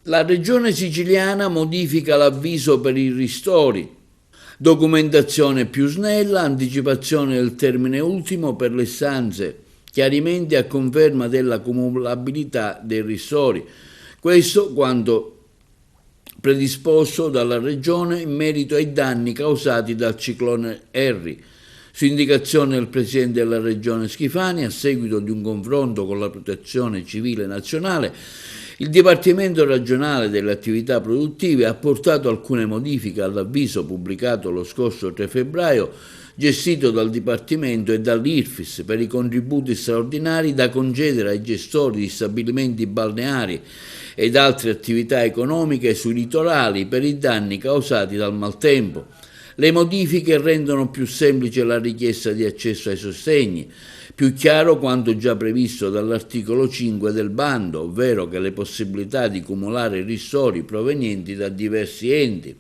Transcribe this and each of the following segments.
La Regione Siciliana modifica l'avviso per i ristori, documentazione più snella, anticipazione del termine ultimo per le istanze, chiarimenti a conferma della cumulabilità dei ristori. Questo quanto predisposto dalla Regione in merito ai danni causati dal ciclone Harry. Su indicazione del Presidente della Regione Schifani, a seguito di un confronto con la Protezione Civile Nazionale, il Dipartimento regionale delle attività produttive ha apportato alcune modifiche all'avviso pubblicato lo scorso 3 febbraio, gestito dal Dipartimento e dall'IRFIS per i contributi straordinari da concedere ai gestori di stabilimenti balneari ed altre attività economiche sui litorali per i danni causati dal maltempo. Le modifiche rendono più semplice la richiesta di accesso ai sostegni, più chiaro quanto già previsto dall'articolo 5 del bando, ovvero che le possibilità di cumulare ristori provenienti da diversi enti.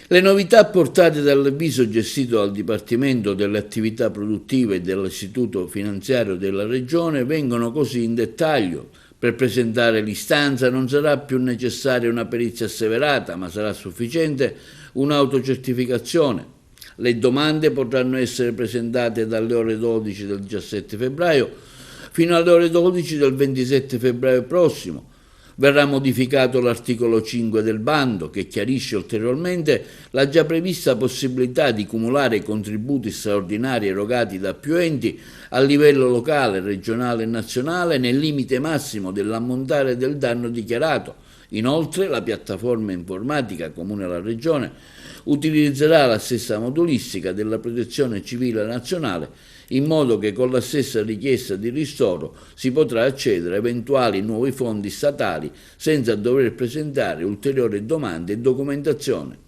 Le novità apportate dall'avviso gestito dal Dipartimento delle attività produttive e dall'Istituto finanziario della Regione vengono così in dettaglio. Per presentare l'istanza non sarà più necessaria una perizia asseverata, ma sarà sufficiente un'autocertificazione. Le domande potranno essere presentate dalle ore 12 del 17 febbraio fino alle ore 12 del 27 febbraio prossimo. Verrà modificato l'articolo 5 del bando, che chiarisce ulteriormente la già prevista possibilità di cumulare contributi straordinari erogati da più enti a livello locale, regionale e nazionale nel limite massimo dell'ammontare del danno dichiarato. Inoltre, la piattaforma informatica comune alla Regione utilizzerà la stessa modulistica della Protezione Civile Nazionale, in modo che con la stessa richiesta di ristoro si potrà accedere a eventuali nuovi fondi statali senza dover presentare ulteriori domande e documentazione.